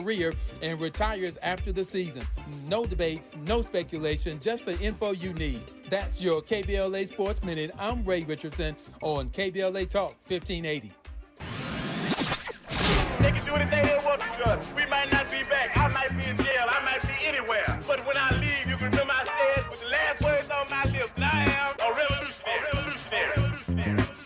career and retires after the season. No debates, no speculation, just the info you need. That's your KBLA Sports Minute. I'm Ray Richardson on KBLA Talk 1580. They can do anything they want to us. We might not be back. I might be in jail. I might be anywhere. But when I leave, you can remember I said with the last words on my lips, I am a revolutionary.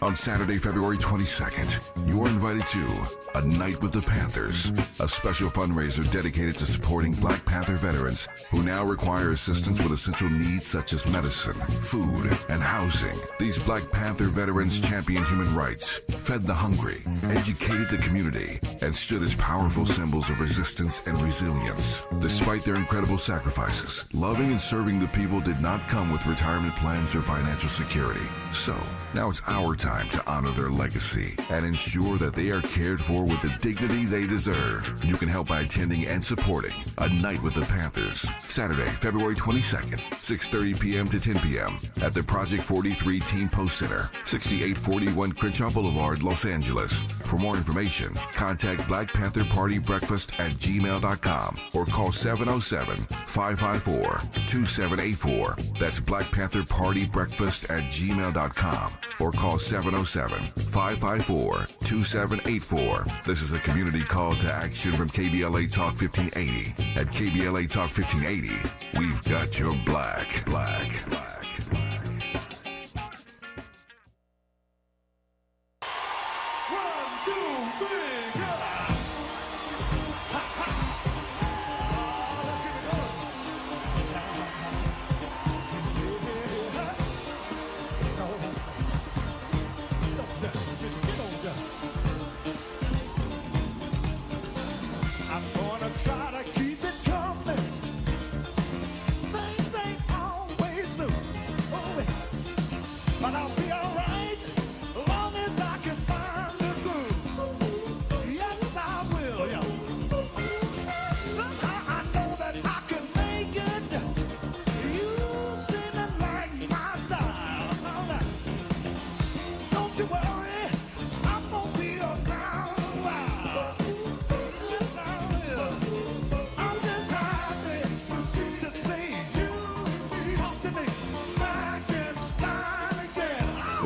On Saturday, February 22nd, you are invited to A Night with the Panthers, a special fundraiser dedicated to supporting Black Panther veterans who now require assistance with essential needs such as medicine, food, and housing. These Black Panther veterans championed human rights, fed the hungry, educated the community, and stood as powerful symbols of resistance and resilience. Despite their incredible sacrifices, loving and serving the people did not come with retirement plans or financial security. So, now it's our time to honor their legacy and ensure that they are cared for with the dignity they deserve. You can help by attending and supporting A Night with the Panthers, Saturday, February 22nd, 6:30 p.m. to 10 p.m. at the Project 43 Team Post Center, 6841 Crenshaw Boulevard, Los Angeles. For more information, contact Black Panther Party Breakfast at gmail.com or call 707-554-2784. That's Black Panther Party Breakfast at gmail.com or call 707-554-2784. This is a community call to action from KBLA Talk 1580. At KBLA Talk 1580, we've got your black.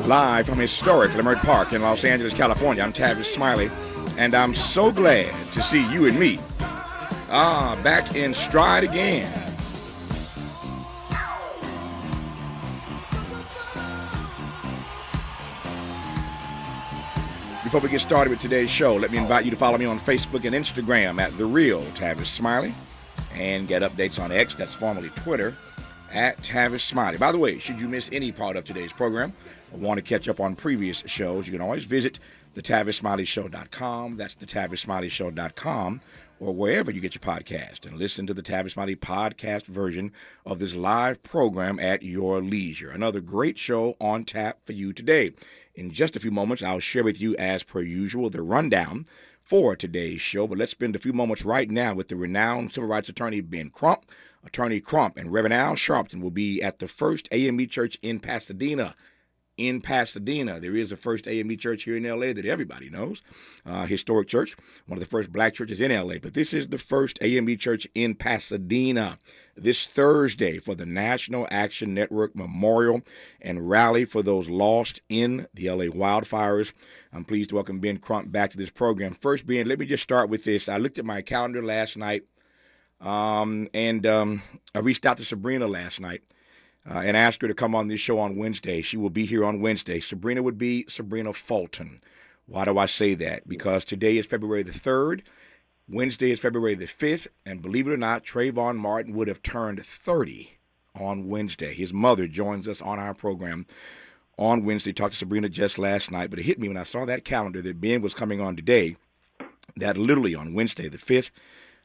Live from historic Leimert Park in Los Angeles, California, I'm Tavis Smiley, and I'm so glad to see you and me back in stride again. Before we get started with today's show, let me invite you to follow me on Facebook and Instagram at The Real Tavis Smiley and get updates on X, that's formerly Twitter, at Tavis Smiley. By the way, should you miss any part of today's program or want to catch up on previous shows, you can always visit thetavissmileyshow.com. That's thetavissmileyshow.com, or wherever you get your podcast, and listen to the Tavis Smiley podcast version of this live program at your leisure. Another great show on tap for you today. In just a few moments, I'll share with you, as per usual, the rundown for today's show. But let's spend a few moments right now with the renowned civil rights attorney Ben Crump. Attorney Crump and Reverend Al Sharpton will be at the First AME Church in Pasadena. There is a First AME Church here in L.A. that everybody knows. Historic church, one of the first black churches in L.A. But this is the First AME Church in Pasadena this Thursday for the National Action Network Memorial and Rally for those lost in the L.A. wildfires. I'm pleased to welcome Ben Crump back to this program. First, Ben, let me just start with this. I looked at my calendar last night, and I reached out to Sabrina last night and asked her to come on this show on Wednesday. She will be here on Wednesday. Sabrina would be Sabrina Fulton. Why do I say that? Because today is February the 3rd. Wednesday is February the 5th. And believe it or not, Trayvon Martin would have turned 30 on Wednesday. His mother joins us on our program on Wednesday. Talked to Sabrina just last night, but it hit me when I saw that calendar that Ben was coming on today, that literally on Wednesday the 5th,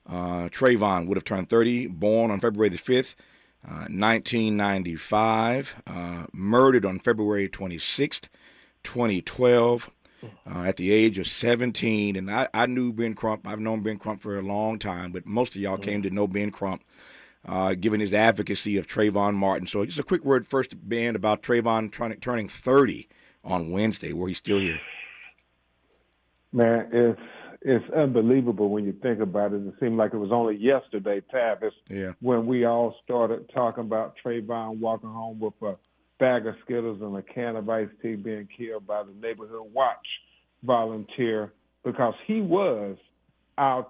Trayvon would have turned 30, born on February the 5th, 1995, murdered on February 26th, 2012, at the age of 17. And I knew Ben Crump. I've known Ben Crump for a long time, but most of y'all came to know Ben Crump, given his advocacy of Trayvon Martin. So just a quick word first, Ben, about Trayvon turning 30 on Wednesday, where he's still here. Man, It's unbelievable when you think about it. It seemed like it was only yesterday, Tavis, when we all started talking about Trayvon walking home with a bag of Skittles and a can of iced tea being killed by the neighborhood watch volunteer, because he was our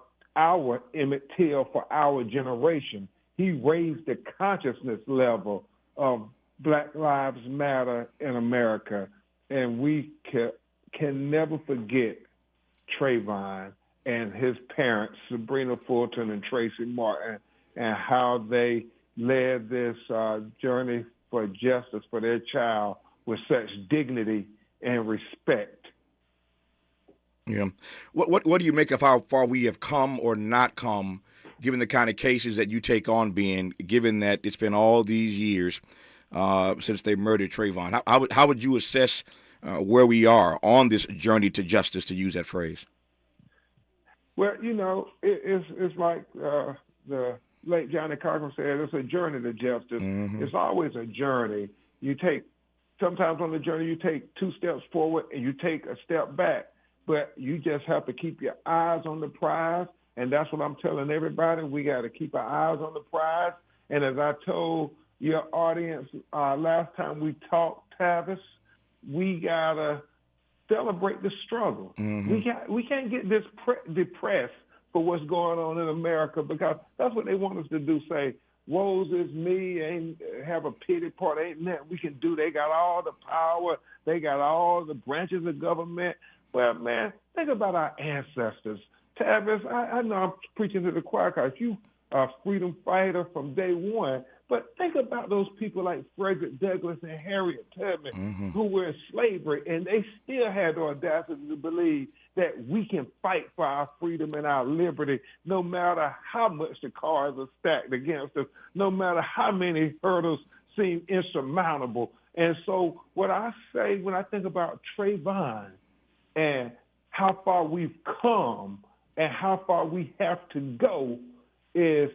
Emmett Till for our generation. He raised the consciousness level of Black Lives Matter in America, and we can never forget Trayvon and his parents, Sabrina Fulton and Tracy Martin, and how they led this journey for justice for their child with such dignity and respect. Yeah. What do you make of how far we have come or not come, given the kind of cases that you take on, Ben, given that it's been all these years since they murdered Trayvon? How would you assess where we are on this journey to justice, to use that phrase? Well, it's like the late Johnny Cochran said, it's a journey to justice. Mm-hmm. It's always a journey. Sometimes on the journey, you take 2 steps forward and you take a step back, but you just have to keep your eyes on the prize. And that's what I'm telling everybody. We got to keep our eyes on the prize. And as I told your audience last time we talked, Tavis, we got to celebrate the struggle. Mm-hmm. We can't get depressed for what's going on in America, because that's what they want us to do, say, woes is me, ain't have a pity party, ain't nothing we can do. They got all the power. They got all the branches of government. Well, man, think about our ancestors. Tavis, I know I'm preaching to the choir because you are a freedom fighter from day one, but think about those people like Frederick Douglass and Harriet Tubman, mm-hmm. who were in slavery, and they still had the audacity to believe that we can fight for our freedom and our liberty, no matter how much the cards are stacked against us, no matter how many hurdles seem insurmountable. And so what I say when I think about Trayvon and how far we've come and how far we have to go is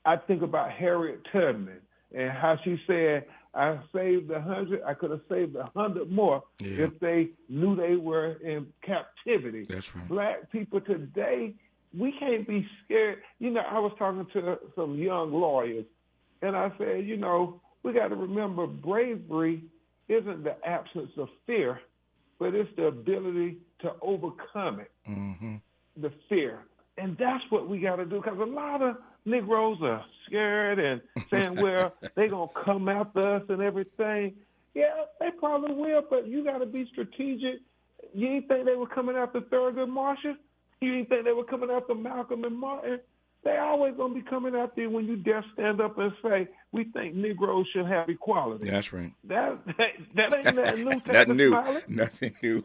I think about Harriet Tubman and how she said, I saved 100, I could have saved 100 more if they knew they were in captivity. That's right. Black people today, we can't be scared. I was talking to some young lawyers, and I said, we got to remember bravery isn't the absence of fear, but it's the ability to overcome it, mm-hmm. the fear. And that's what we got to do, because a lot of Negroes are scared and saying, well, they're going to come after us and everything. Yeah, they probably will, but you got to be strategic. You didn't think they were coming after Thurgood Marshall? You didn't think they were coming after Malcolm and Martin? They always going to be coming after you when you dare stand up and say, we think Negroes should have equality. That's right. That ain't nothing new. Nothing new. Nothing new.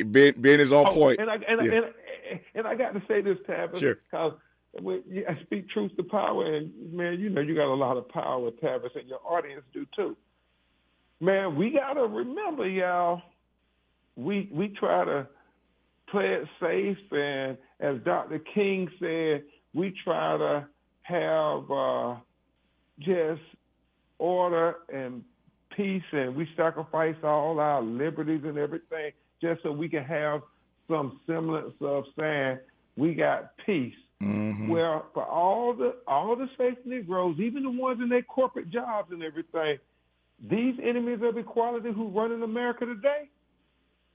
Ben is on point. And I got to say this, Tavis, because I speak truth to power, and, man, you got a lot of power, Tavis, and your audience do too. Man, we got to remember, y'all, we try to play it safe, and as Dr. King said, we try to have just order and peace, and we sacrifice all our liberties and everything just so we can have some semblance of saying we got peace. Mm-hmm. Well, for all the safe Negroes, even the ones in their corporate jobs and everything, these enemies of equality who run in America today,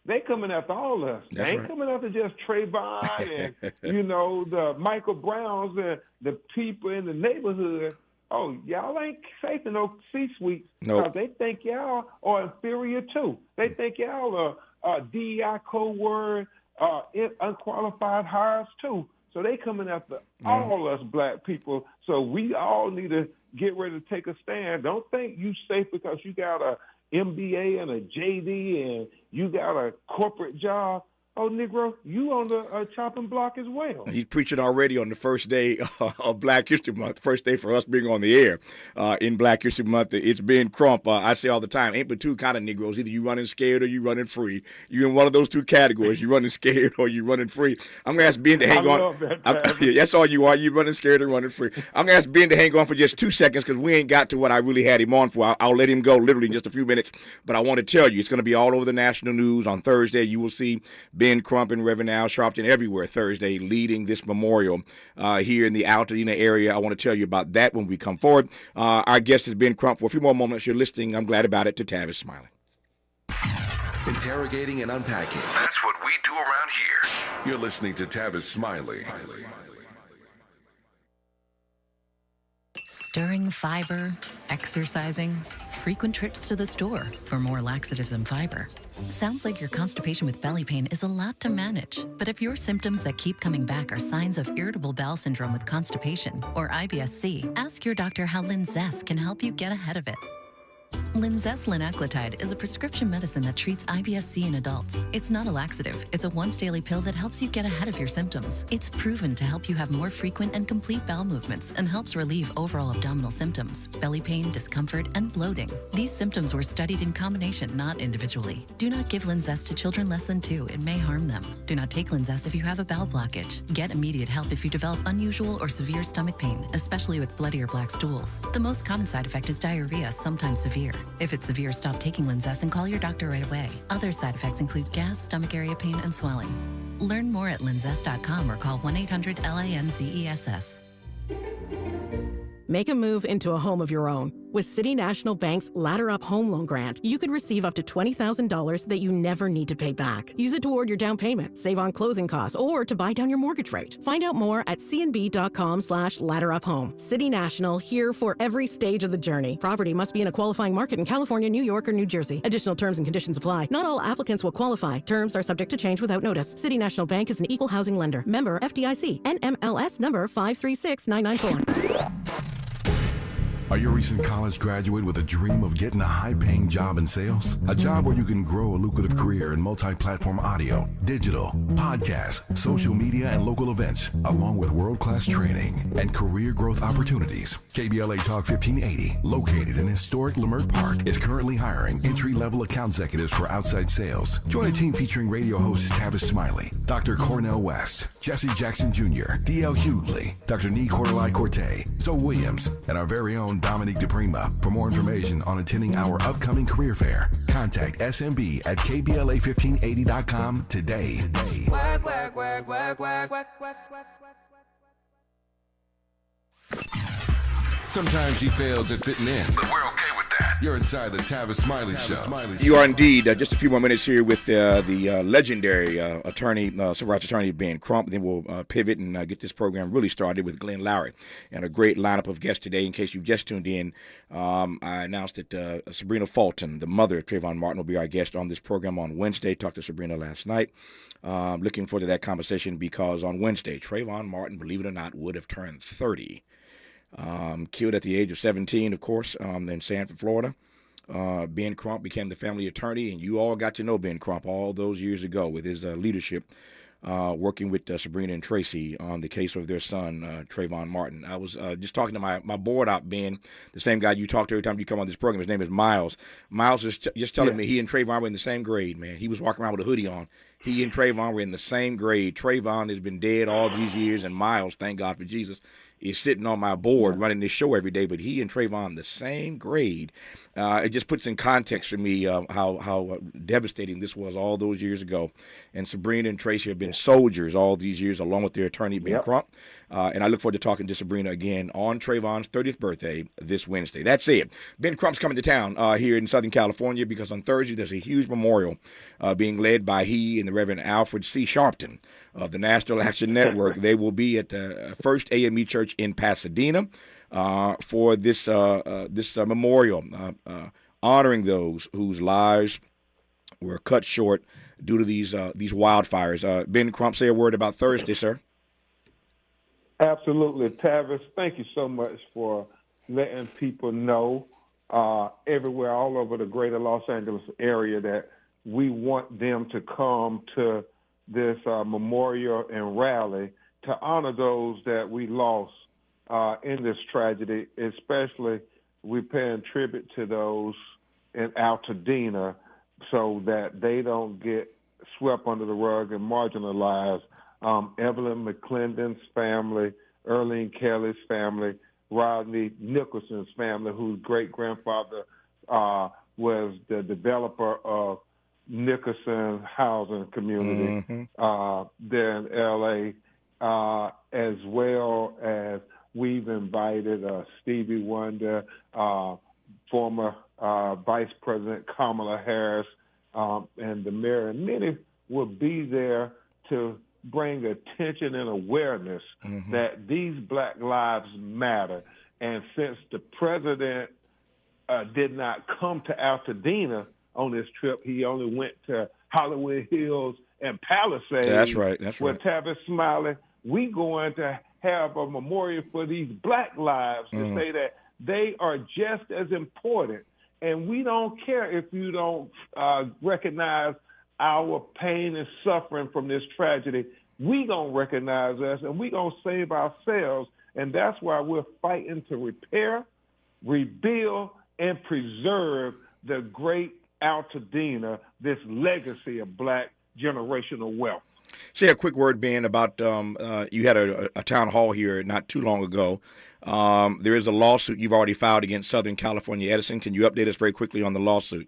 they coming after all of us. They ain't coming after just Trayvon and, the Michael Browns and the people in the neighborhood. Oh, y'all ain't safe in no C-suites because they think y'all are inferior too. They think y'all are DEI code word, unqualified hires too. So they coming after all us black people. So we all need to get ready to take a stand. Don't think you safe because you got a MBA and a JD and you got a corporate job. Oh, Negro, you on the chopping block as well. He's preaching already on the first day of Black History Month, first day for us being on the air in Black History Month. It's Ben Crump. I say all the time, ain't but two kind of Negroes. Either you running scared or you running free. You in one of those two categories. You running scared or you running free. I'm going to ask Ben to hang on. That's all you are. You running scared or running free. I'm going to ask Ben to hang on for just 2 seconds because we ain't got to what I really had him on for. I'll let him go literally in just a few minutes. But I want to tell you, it's going to be all over the national news on Thursday. You will see Ben Ben Crump and Reverend Al Sharpton everywhere Thursday leading this memorial here in the Altadena area. I want to tell you about that when we come forward. Our guest is Ben Crump. For a few more moments, you're listening, I'm glad about it, to Tavis Smiley. Interrogating and unpacking. That's what we do around here. You're listening to Tavis Smiley. Stirring fiber, exercising, frequent trips to the store for more laxatives and fiber. Sounds like your constipation with belly pain is a lot to manage. But if your symptoms that keep coming back are signs of irritable bowel syndrome with constipation or IBS-C, ask your doctor how Linzess can help you get ahead of it. Linzess linaclotide is a prescription medicine that treats IBS-C in adults. It's not a laxative. It's a once-daily pill that helps you get ahead of your symptoms. It's proven to help you have more frequent and complete bowel movements and helps relieve overall abdominal symptoms, belly pain, discomfort, and bloating. These symptoms were studied in combination, not individually. Do not give Linzess to children less than 2. It may harm them. Do not take Linzess if you have a bowel blockage. Get immediate help if you develop unusual or severe stomach pain, especially with bloody or black stools. The most common side effect is diarrhea, sometimes severe. If it's severe, stop taking Linzess and call your doctor right away. Other side effects include gas, stomach area pain, and swelling. Learn more at linzess.com or call 1-800-LANZESS. Make a move into a home of your own. With City National Bank's Ladder Up Home Loan Grant, you could receive up to $20,000 that you never need to pay back. Use it toward your down payment, save on closing costs, or to buy down your mortgage rate. Find out more at cnb.com/ladderuphome. City National, here for every stage of the journey. Property must be in a qualifying market in California, New York, or New Jersey. Additional terms and conditions apply. Not all applicants will qualify. Terms are subject to change without notice. City National Bank is an equal housing lender. Member FDIC. NMLS number 536994. Are you a recent college graduate with a dream of getting a high-paying job in sales? A job where you can grow a lucrative career in multi-platform audio, digital, podcast, social media, and local events, along with world-class training and career growth opportunities. KBLA Talk 1580, located in historic Leimert Park, is currently hiring entry-level account executives for outside sales. Join a team featuring radio hosts Tavis Smiley, Dr. Cornell West, Jesse Jackson Jr., D.L. Hughley, Dr. Nee Cordelai Corte, Zoe Williams, and our very own Dominique DePrima. For more information on attending our upcoming career fair, contact SMB at KBLA1580.com today. Work, work, work, work, work, work, work, work. Sometimes he fails at fitting in, but we're okay with that. You're inside the Tavis Smiley Show. You are indeed. Just a few more minutes here with the legendary attorney, civil rights attorney Ben Crump. Then we'll pivot and get this program really started with Glenn Lowry. And a great lineup of guests today. In case you've just tuned in, I announced that Sabrina Fulton, the mother of Trayvon Martin, will be our guest on this program on Wednesday. Talked to Sabrina last night. Looking forward to that conversation because on Wednesday, Trayvon Martin, believe it or not, would have turned 30. Killed at the age of 17, of course, in Sanford, Florida. Ben Crump became the family attorney, and you all got to know Ben Crump all those years ago with his leadership, working with Sabrina and Tracy on the case of their son, Trayvon Martin. I was just talking to my board op, Ben, the same guy you talk to every time you come on this program. His name is Miles. Miles is just telling me he and Trayvon were in the same grade, man. He was walking around with a hoodie on. He and Trayvon were in the same grade. Trayvon has been dead all these years, and Miles, thank God for Jesus, is sitting on my board running this show every day, but he and Trayvon the same grade. It just puts in context for me how devastating this was all those years ago. And Sabrina and Tracy have been soldiers all these years, along with their attorney, Ben Crump. And I look forward to talking to Sabrina again on Trayvon's 30th birthday this Wednesday. That's it. Ben Crump's coming to town here in Southern California because on Thursday there's a huge memorial being led by he and the Reverend Alfred C. Sharpton of the National Action Network. They will be at First AME Church in Pasadena for this memorial, honoring those whose lives were cut short due to these wildfires. Ben Crump, say a word about Thursday, sir. Absolutely. Tavis, thank you so much for letting people know everywhere, all over the greater Los Angeles area, that we want them to come to this memorial and rally to honor those that we lost in this tragedy. Especially, we're paying tribute to those in Altadena so that they don't get swept under the rug and marginalized. Evelyn McClendon's family, Earlene Kelly's family, Rodney Nicholson's family, whose great-grandfather was the developer of Nickerson housing community there in L.A., as well as we've invited Stevie Wonder, former Vice President Kamala Harris, and the mayor, and many will be there to bring attention and awareness that these black lives matter. And since the president did not come to Altadena on this trip, he only went to Hollywood Hills and Palisades. That's right. That's right. With Tavis Smiley, we going to have a memorial for these black lives to say that they are just as important. And we don't care if you don't recognize our pain and suffering from this tragedy. We gonna recognize us, and we gonna save ourselves. And that's why we're fighting to repair, rebuild, and preserve the great Altadena, this legacy of black generational wealth. Say a quick word, Ben, about you had a town hall here not too long ago. There is a lawsuit you've already filed against Southern California Edison. Can you update us very quickly on the lawsuit?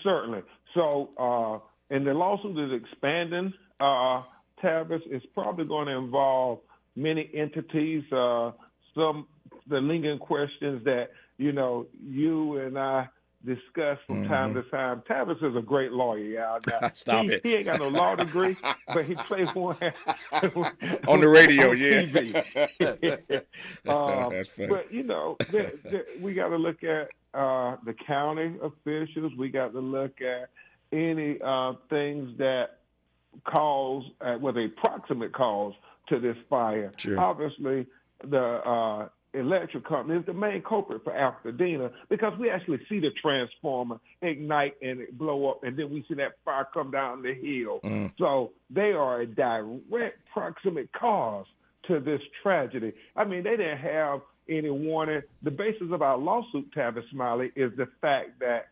Certainly. So, and the lawsuit is expanding. Tavis is probably going to involve many entities. Some the lingering questions that you and I discuss from time to time. Tavis is a great lawyer, y'all. Stop it. He ain't got no law degree, but he plays one on the radio, on yeah. That's funny. But we got to look at the county officials. We got to look at any things that cause, the approximate cause to this fire. Sure. Obviously, the electric company is the main culprit for Altadena because we actually see the transformer ignite and it blow up, and then we see that fire come down the hill. So they are a direct proximate cause to this tragedy. I mean, they didn't have any warning. The basis of our lawsuit, Tavis Smiley, is the fact that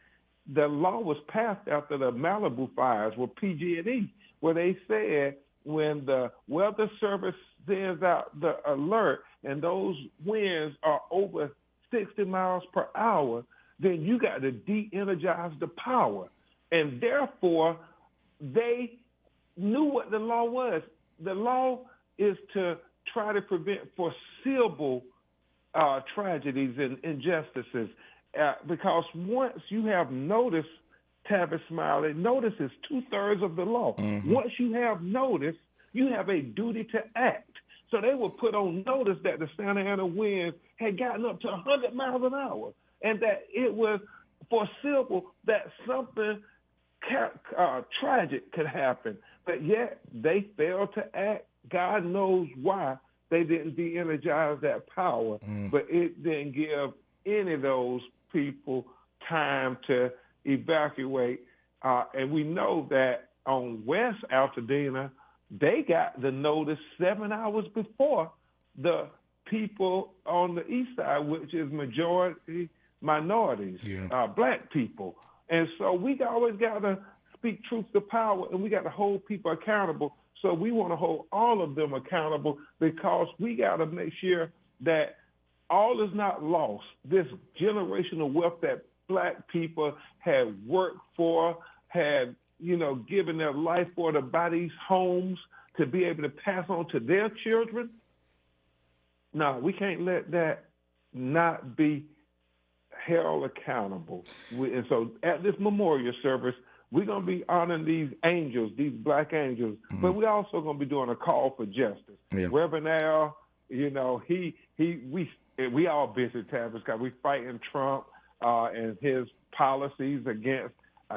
the law was passed after the Malibu fires with PG&E, where they said when the weather service sends out the alert and those winds are over 60 miles per hour, then you got to de-energize the power. And therefore, they knew what the law was. The law is to try to prevent foreseeable tragedies and injustices. Because once you have notice, Tavis Smiley, notice is 2/3 of the law. Once you have notice, you have a duty to act. So they were put on notice that the Santa Ana winds had gotten up to 100 miles an hour and that it was foreseeable that something tragic could happen. But yet they failed to act. God knows why they didn't de-energize that power. But it didn't give any of those people time to evacuate. And we know that on West Altadena, they got the notice 7 hours before the people on the east side, which is majority minorities, black people. And so we always got to speak truth to power, and we got to hold people accountable. So we want to hold all of them accountable because we got to make sure that all is not lost. This generational wealth that black people had worked for, had given their life for to buy these homes to be able to pass on to their children. No, we can't let that not be held accountable. And so at this memorial service, we're going to be honoring these angels, these black angels, but we're also going to be doing a call for justice. Reverend Al, we all visit Tavis because we fighting Trump and his policies against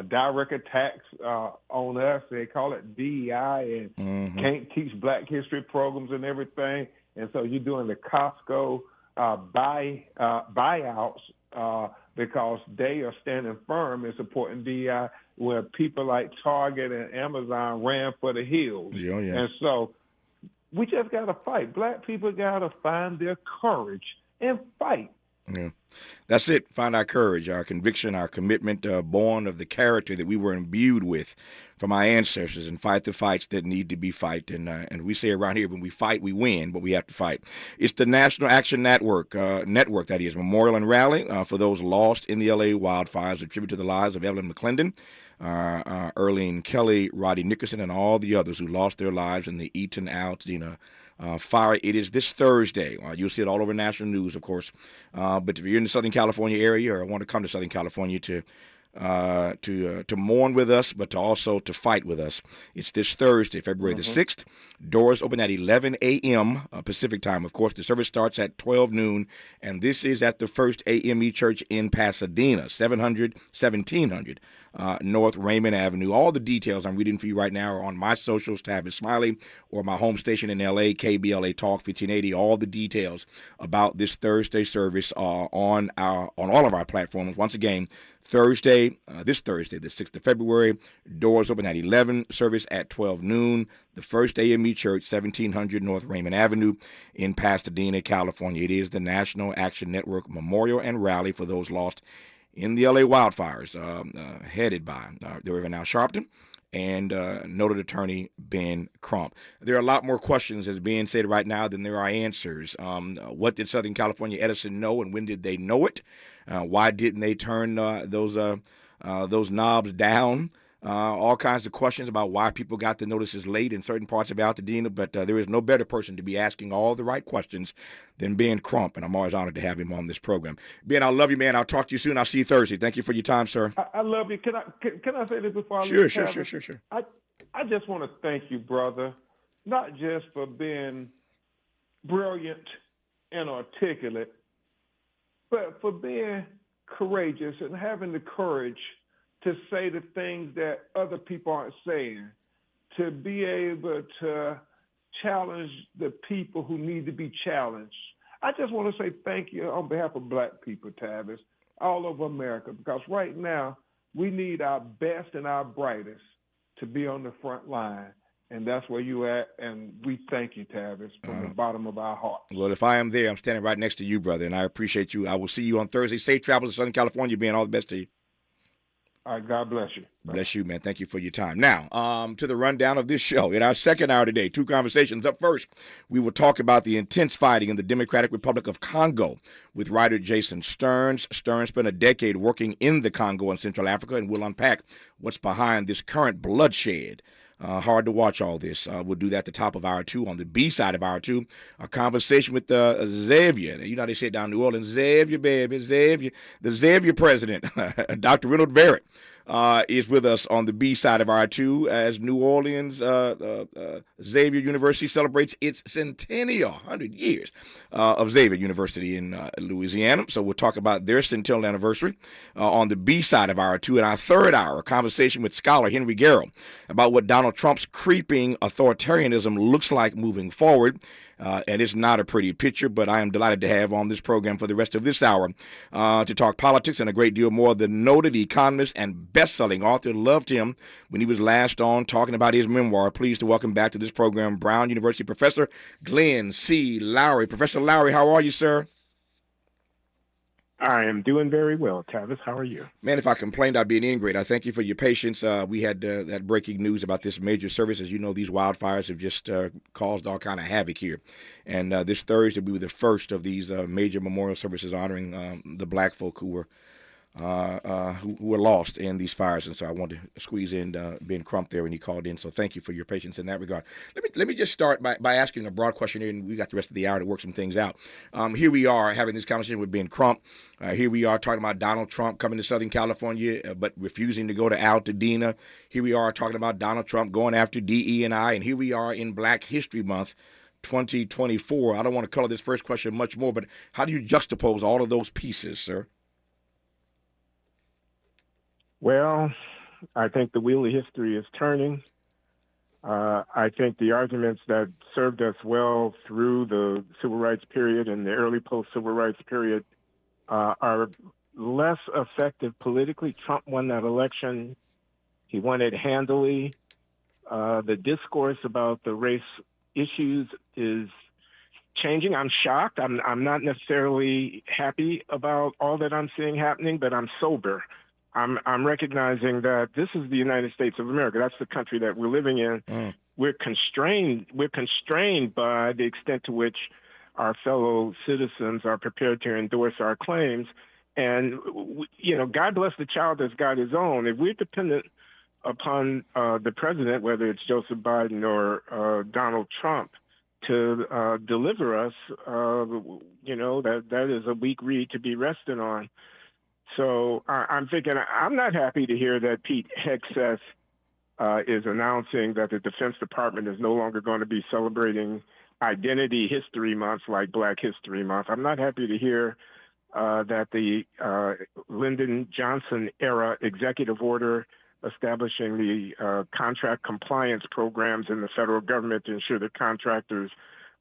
direct attacks on us. They call it DEI and can't teach black history programs and everything. And so you're doing the Costco buyouts because they are standing firm in supporting DEI where people like Target and Amazon ran for the hills. And so we just got to fight. Black people got to find their courage and fight Yeah. That's it. Find our courage, our conviction, our commitment, born of the character that we were imbued with from our ancestors, and fight the fights that need to be fight. And we say around here, when we fight, we win, but we have to fight. It's the National Action Network, that is, Memorial and Rally for those lost in the L.A. wildfires, a tribute to the lives of Evelyn McClendon, Earlene Kelly, Roddy Nickerson, and all the others who lost their lives in the Eaton Altadena fire. It is this Thursday. You'll see it all over national news, of course. But if you're in the Southern California area or want to come to Southern California to mourn with us, but also to fight with us, it's this Thursday, February the 6th. Doors open at 11 a.m. Pacific time. Of course, the service starts at 12 noon, and this is at the First AME Church in Pasadena, 1700 North Raymond Avenue. All the details I'm reading for you right now are on my socials, Tavis Smiley, or my home station in L.A., KBLA Talk 1580. All the details about this Thursday service are on all of our platforms. Once again, this Thursday, the 6th of February, doors open at 11, service at 12 noon. The First AME Church, 1700 North Raymond Avenue in Pasadena, California. It is the National Action Network Memorial and Rally for those lost in the L.A. wildfires, headed by the Reverend Al Sharpton and noted attorney Ben Crump. There are a lot more questions, as being said right now, than there are answers. What did Southern California Edison know, and when did they know it? Why didn't they turn those knobs down? All kinds of questions about why people got the notices late in certain parts of Altadena, but there is no better person to be asking all the right questions than Ben Crump, and I'm always honored to have him on this program. Ben, I love you, man. I'll talk to you soon. I'll see you Thursday. Thank you for your time, sir. I love you. Can I say this before I Sure. leave? Sure. I just want to thank you, brother, not just for being brilliant and articulate, but for being courageous and having the courage to say the things that other people aren't saying, to be able to challenge the people who need to be challenged. I just want to say thank you on behalf of black people, Tavis, all over America, because right now we need our best and our brightest to be on the front line. And that's where you at, and we thank you, Tavis, from the bottom of our heart. Well, if I am there, I'm standing right next to you, brother, and I appreciate you. I will see you on Thursday. Safe travels to Southern California, Ben. All the best to you. All right, God bless you. Bless you, man. Thank you for your time. Now, to the rundown of this show. In our second hour today, two conversations. Up first, we will talk about the intense fighting in the Democratic Republic of Congo with writer Jason Stearns. Stearns spent a decade working in the Congo and Central Africa, and we'll unpack what's behind this current bloodshed. Hard to watch all this. We'll do that at the top of hour two. On the B side of hour two, a conversation with Xavier. You know how they say it down in New Orleans, Xavier, baby, Xavier. The Xavier president, Dr. Reynold Barrett, is with us on the B side of hour two as New Orleans Xavier University celebrates its centennial, 100 years of Xavier University in Louisiana. So we'll talk about their centennial anniversary on the B side of hour two. In our third hour, a conversation with scholar Henry Garrow about what Donald Trump's creeping authoritarianism looks like moving forward. And it's not a pretty picture, but I am delighted to have on this program for the rest of this hour to talk politics and a great deal more. The noted economist and best-selling author, loved him when he was last on talking about his memoir. Pleased to welcome back to this program Brown University professor Glenn C. Lowry. Professor Lowry, how are you, sir? I am doing very well, Tavis. How are you? Man, if I complained, I'd be an ingrate. I thank you for your patience. We had that breaking news about this major service. As you know, these wildfires have just caused all kind of havoc here. And this Thursday, we were the first of these major memorial services honoring the black folk who were lost in these fires. And so I wanted to squeeze in Ben Crump there when he called in. So thank you for your patience in that regard. Let me just start by asking a broad question here, and we got the rest of the hour to work some things out. Here we are having this conversation with Ben Crump. Here we are talking about Donald Trump coming to Southern California, but refusing to go to Altadena. Here we are talking about Donald Trump going after DE&I, and here we are in Black History Month 2024. I don't want to color this first question much more, but how do you juxtapose all of those pieces, sir? Well, I think the wheel of history is turning. I think the arguments that served us well through the civil rights period and the early post-civil rights period are less effective politically. Trump won that election. He won it handily. The discourse about the race issues is changing. I'm shocked. I'm not necessarily happy about all that I'm seeing happening, but I'm sober. I'm recognizing that this is the United States of America. That's the country that we're living in. We're constrained by the extent to which our fellow citizens are prepared to endorse our claims. And, God bless the child that's got his own. If we're dependent upon the president, whether it's Joseph Biden or Donald Trump, to deliver us, that is a weak reed to be resting on. So I'm thinking, I'm not happy to hear that Pete Hegseth is announcing that the Defense Department is no longer going to be celebrating Identity History Month like Black History Month. I'm not happy to hear that the Lyndon Johnson era executive order establishing the contract compliance programs in the federal government to ensure that contractors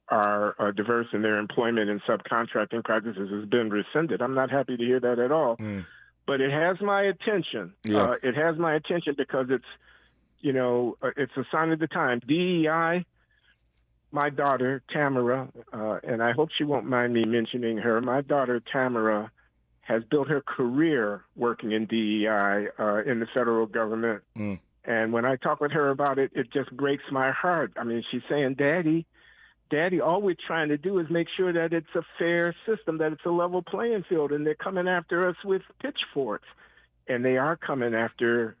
are diverse in their employment and subcontracting practices has been rescinded. I'm not happy to hear that at all. But it has my attention. Yeah. It has my attention because it's a sign of the time. DEI, my daughter, Tamara, and I hope she won't mind me mentioning her, my daughter, Tamara, has built her career working in DEI in the federal government. And when I talk with her about it, it just breaks my heart. I mean, she's saying, Daddy, all we're trying to do is make sure that it's a fair system, that it's a level playing field, and they're coming after us with pitchforks. And they are coming after,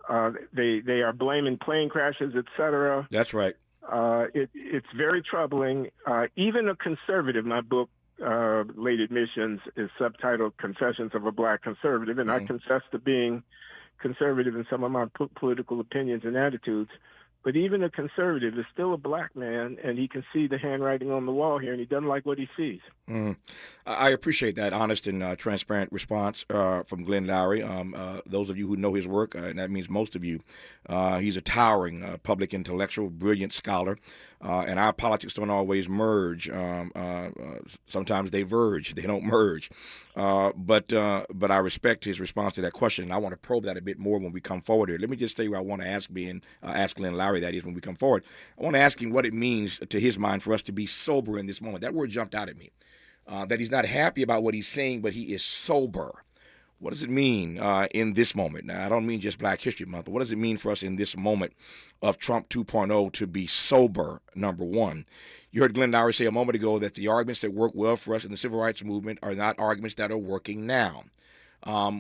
they are blaming plane crashes, et cetera. That's right. It's very troubling. Even a conservative, my book, Late Admissions, is subtitled Confessions of a Black Conservative, and I confess to being conservative in some of my political opinions and attitudes. But even a conservative is still a black man, and he can see the handwriting on the wall here, and he doesn't like what he sees. I appreciate that honest and transparent response from Glenn Loury. Those of you who know his work, and that means most of you, he's a towering public intellectual, brilliant scholar. And our politics don't always merge. Sometimes they verge; they don't merge. But I respect his response to that question, and I want to probe that a bit more when we come forward here. Let me just say what I want to ask Glenn Loury, that is, when we come forward. I want to ask him what it means to his mind for us to be sober in this moment. That word jumped out at me. That he's not happy about what he's saying, but he is sober. What does it mean in this moment? Now, I don't mean just Black History Month, but what does it mean for us in this moment of Trump 2.0 to be sober, number one? You heard Glenn Loury say a moment ago that the arguments that work well for us in the civil rights movement are not arguments that are working now.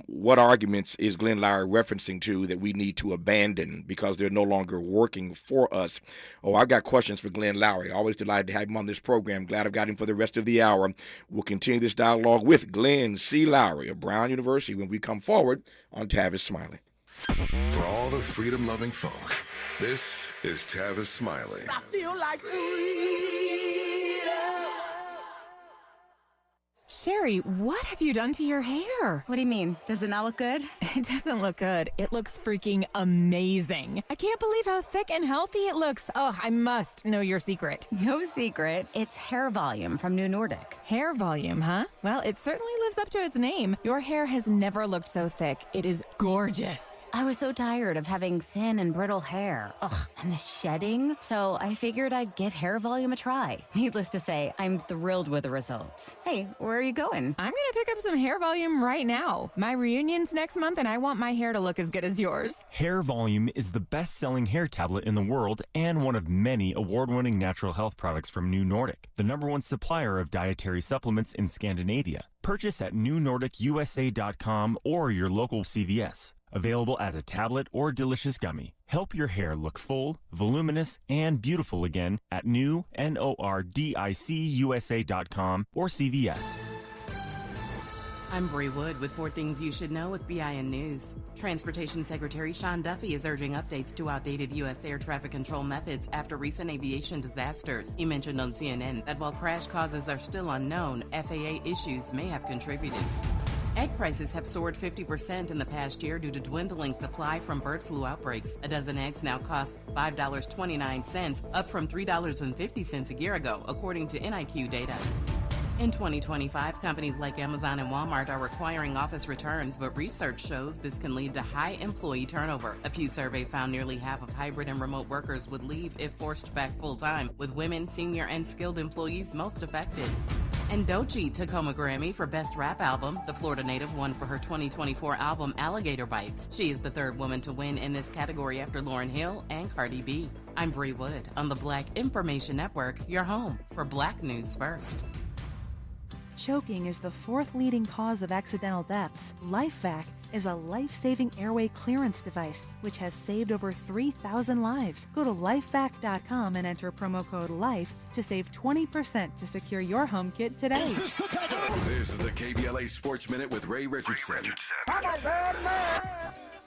What arguments is Glenn Loury referencing to that we need to abandon because they're no longer working for us? Oh, I've got questions for Glenn Loury. Always delighted to have him on this program. Glad I've got him for the rest of the hour. We'll continue this dialogue with Glenn C. Loury of Brown University when we come forward on Tavis Smiley. For all the freedom-loving folk, this is Tavis Smiley. I feel like freedom. Sherry, what have you done to your hair? What do you mean? Does it not look good? It doesn't look good. It looks freaking amazing. I can't believe how thick and healthy it looks. Oh, I must know your secret. No secret. It's hair volume from New Nordic. Hair volume, huh? Well, it certainly lives up to its name. Your hair has never looked so thick. It is gorgeous. I was so tired of having thin and brittle hair. Ugh, and the shedding. So I figured I'd give hair volume a try. Needless to say, I'm thrilled with the results. Hey, where are you going? I'm gonna pick up some hair volume right now. My reunion's next month and I want my hair to look as good as yours. Hair Volume is the best-selling hair tablet in the world and one of many award-winning natural health products from New Nordic, the #1 supplier of dietary supplements in Scandinavia. Purchase at newnordicusa.com or your local CVS. Available as a tablet or delicious gummy. Help your hair look full, voluminous, and beautiful again at newnordicusa.com or CVS. I'm Bree Wood with 4 Things You Should Know with BIN News. Transportation Secretary Sean Duffy is urging updates to outdated U.S. air traffic control methods after recent aviation disasters. He mentioned on CNN that while crash causes are still unknown, FAA issues may have contributed. Egg prices have soared 50% in the past year due to dwindling supply from bird flu outbreaks. A dozen eggs now costs $5.29, up from $3.50 a year ago, according to NIQ data. In 2025, companies like Amazon and Walmart are requiring office returns, but research shows this can lead to high employee turnover. A Pew survey found nearly half of hybrid and remote workers would leave if forced back full-time, with women, senior, and skilled employees most affected. And Doechii took home a Grammy for Best Rap Album. The Florida native won for her 2024 album Alligator Bites. She is the third woman to win in this category after Lauryn Hill and Cardi B. I'm Bree Wood on the Black Information Network, your home for Black News First. Choking is the fourth leading cause of accidental deaths. LifeVac is a life-saving airway clearance device which has saved over 3,000 lives. Go to lifevac.com and enter promo code LIFE to save 20% to secure your home kit today. This is the KBLA Sports Minute with Ray Richardson.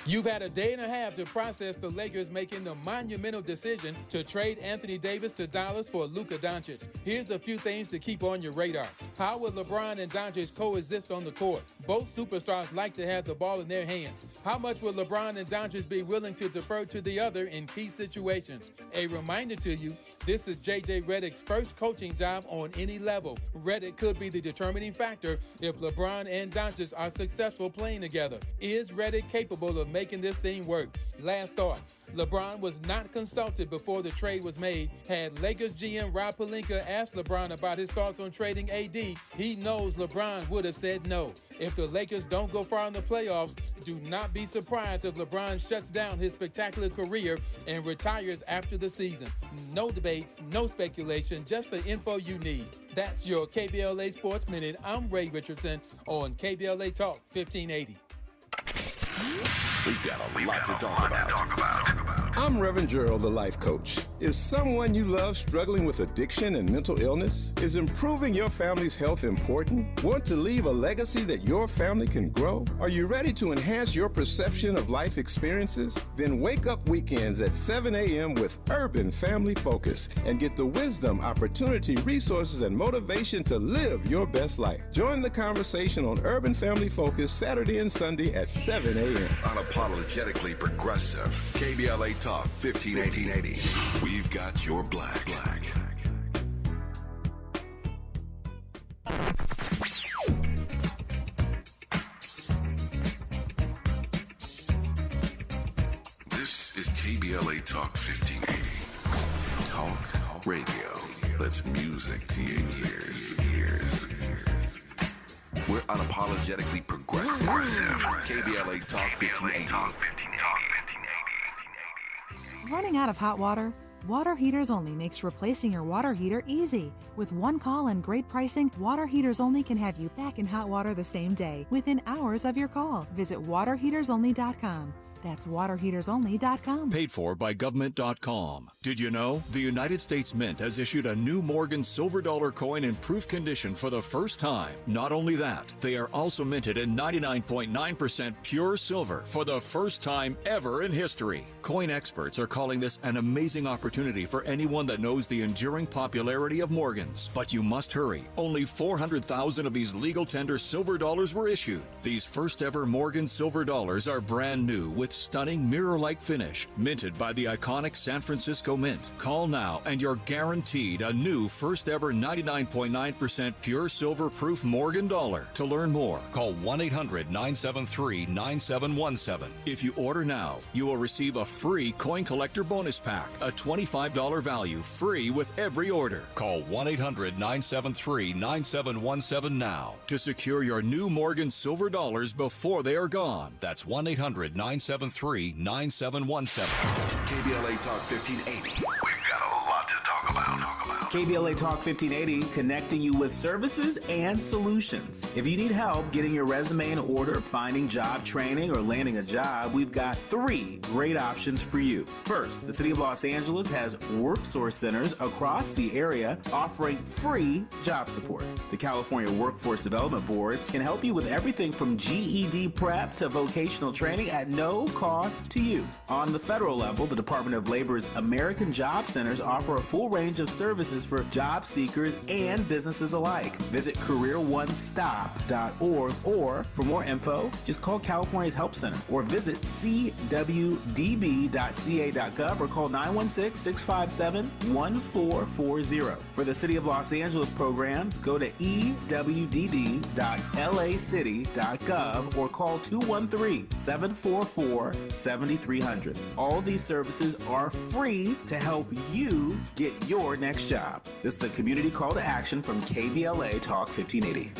You've had a day and a half to process the Lakers making the monumental decision to trade Anthony Davis to Dallas for Luka Doncic. Here's a few things to keep on your radar. How will LeBron and Doncic coexist on the court? Both superstars like to have the ball in their hands. How much will LeBron and Doncic be willing to defer to the other in key situations? A reminder to you, this is J.J. Redick's first coaching job on any level. Redick could be the determining factor if LeBron and Doncic are successful playing together. Is Redick capable of making this thing work? Last thought, LeBron was not consulted before the trade was made. Had Lakers GM Rob Pelinka asked LeBron about his thoughts on trading AD, he knows LeBron would have said no. If the Lakers don't go far in the playoffs, do not be surprised if LeBron shuts down his spectacular career and retires after the season. No debates, no speculation, just the info you need. That's your KBLA Sports Minute. I'm Ray Richardson on KBLA Talk 1580. We've got a lot to talk about. I'm Reverend Gerald, the life coach. Is someone you love struggling with addiction and mental illness? Is improving your family's health important? Want to leave a legacy that your family can grow? Are you ready to enhance your perception of life experiences? Then wake up weekends at 7 a.m. with Urban Family Focus and get the wisdom, opportunity, resources, and motivation to live your best life. Join the conversation on Urban Family Focus Saturday and Sunday at 7 a.m. Unapologetically progressive. KBLA Talk 1580. We've got your black. This is KBLA Talk 1580. Talk radio. That's music to your ears. We're unapologetically progressive. KBLA Talk 1580. Running out of hot water? Water Heaters Only makes replacing your water heater easy. With one call and great pricing, Water Heaters Only can have you back in hot water the same day, within hours of your call. Visit waterheatersonly.com. That's waterheatersonly.com. Paid for by government.com. Did you know? The United States Mint has issued a new Morgan silver dollar coin in proof condition for the first time. Not only that, they are also minted in 99.9% pure silver for the first time ever in history. Coin experts are calling this an amazing opportunity for anyone that knows the enduring popularity of Morgans. But you must hurry. Only 400,000 of these legal tender silver dollars were issued. These first ever Morgan silver dollars are brand new with stunning mirror-like finish, minted by the iconic San Francisco Mint. Call now and you're guaranteed a new first ever 99.9% pure silver proof Morgan dollar. To learn more, call 1-800-973-9717. If you order now, you will receive a free coin collector bonus pack, a $25 value, free with every order. Call 1-800-973-9717 now to secure your new Morgan silver dollars before they are gone. That's 1-800-973-9717. KBLA Talk 1580. We've got a lot to talk about. KBLA Talk 1580, connecting you with services and solutions. If you need help getting your resume in order, finding job training, or landing a job, we've got 3 great options for you. First, the City of Los Angeles has WorkSource centers across the area offering free job support. The California Workforce Development Board can help you with everything from GED prep to vocational training at no cost to you. On the federal level, the Department of Labor's American Job Centers offer a full range of services resources for job seekers and businesses alike. Visit careeronestop.org, or for more info, just call California's Help Center or visit cwdb.ca.gov or call 916-657-1440. For the City of Los Angeles programs, go to ewdd.lacity.gov or call 213-744-7300. All these services are free to help you get your next job. This is a community call to action from KBLA Talk 1580.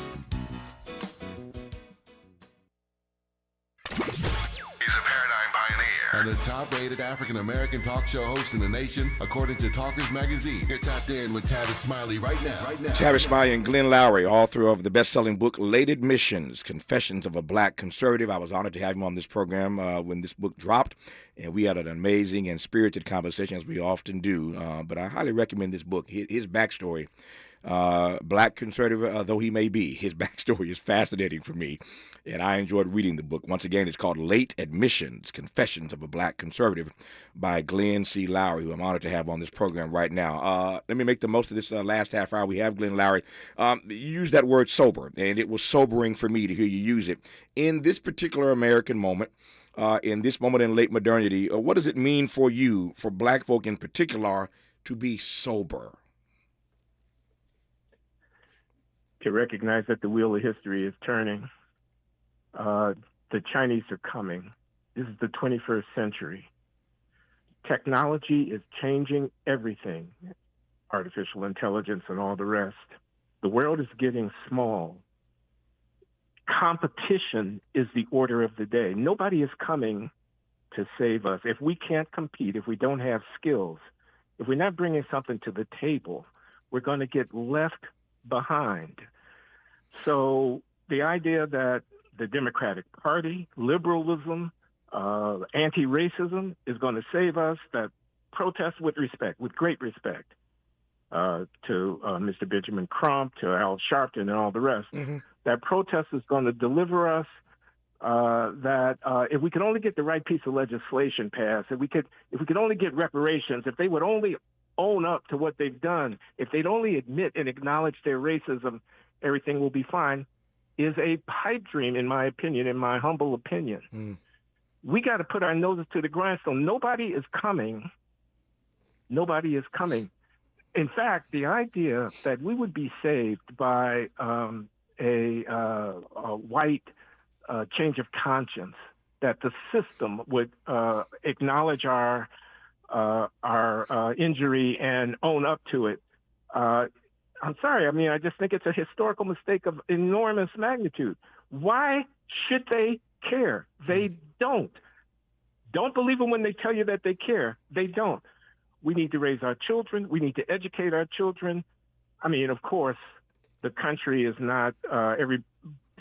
And the top-rated African-American talk show host in the nation, according to Talkers Magazine. You're tapped in with Tavis Smiley right now. Tavis Smiley and Glenn Lowry, author of the best-selling book, Late Admissions, Confessions of a Black Conservative. I was honored to have him on this program when this book dropped, and we had an amazing and spirited conversation, as we often do. But I highly recommend this book. His backstory, black conservative, though he may be, his backstory is fascinating for me, and I enjoyed reading the book. Once again, it's called Late Admissions, Confessions of a Black Conservative by Glenn C. Lowry, who I'm honored to have on this program right now. Let me make the most of this last half hour. We have Glenn Lowry. You used that word sober, and it was sobering for me to hear you use it. In this particular American moment, in this moment in late modernity, what does it mean for you, for black folk in particular, to be sober? To recognize that the wheel of history is turning. The Chinese are coming. This is the 21st century. Technology is changing everything, artificial intelligence and all the rest. The world is getting small. Competition is the order of the day. Nobody is coming to save us. If we can't compete, if we don't have skills, if we're not bringing something to the table, we're going to get left behind. So the idea that the Democratic Party, liberalism, anti-racism is going to save us, that protest with respect, with great respect to Mr. Benjamin Crump, to Al Sharpton and all the rest, that protest is going to deliver us, that if we could only get the right piece of legislation passed, if we could only get reparations, if they would only own up to what they've done, if they'd only admit and acknowledge their racism, everything will be fine, is a pipe dream, in my opinion, in my humble opinion. We got to put our noses to the grindstone. Nobody is coming. Nobody is coming. In fact, the idea that we would be saved by a white change of conscience, that the system would acknowledge our injury and own up to it, I'm sorry. I mean, I just think it's a historical mistake of enormous magnitude. Why should they care? They don't. Don't believe them when they tell you that they care. They don't. We need to raise our children. We need to educate our children. I mean, of course, the country is not every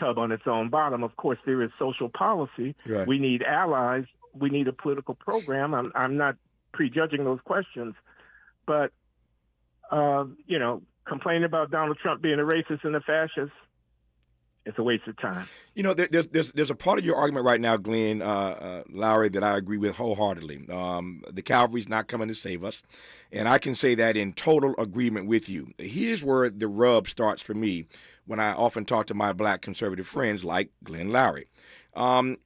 tub on its own bottom. Of course, there is social policy. Right. We need allies. We need a political program. I'm not prejudging those questions, but, complaining about Donald Trump being a racist and a fascist, it's a waste of time. There's a part of your argument right now, Glenn Lowry, that I agree with wholeheartedly. The cavalry's not coming to save us, and I can say that in total agreement with you. Here's where the rub starts for me when I often talk to my black conservative friends like Glenn Lowry. When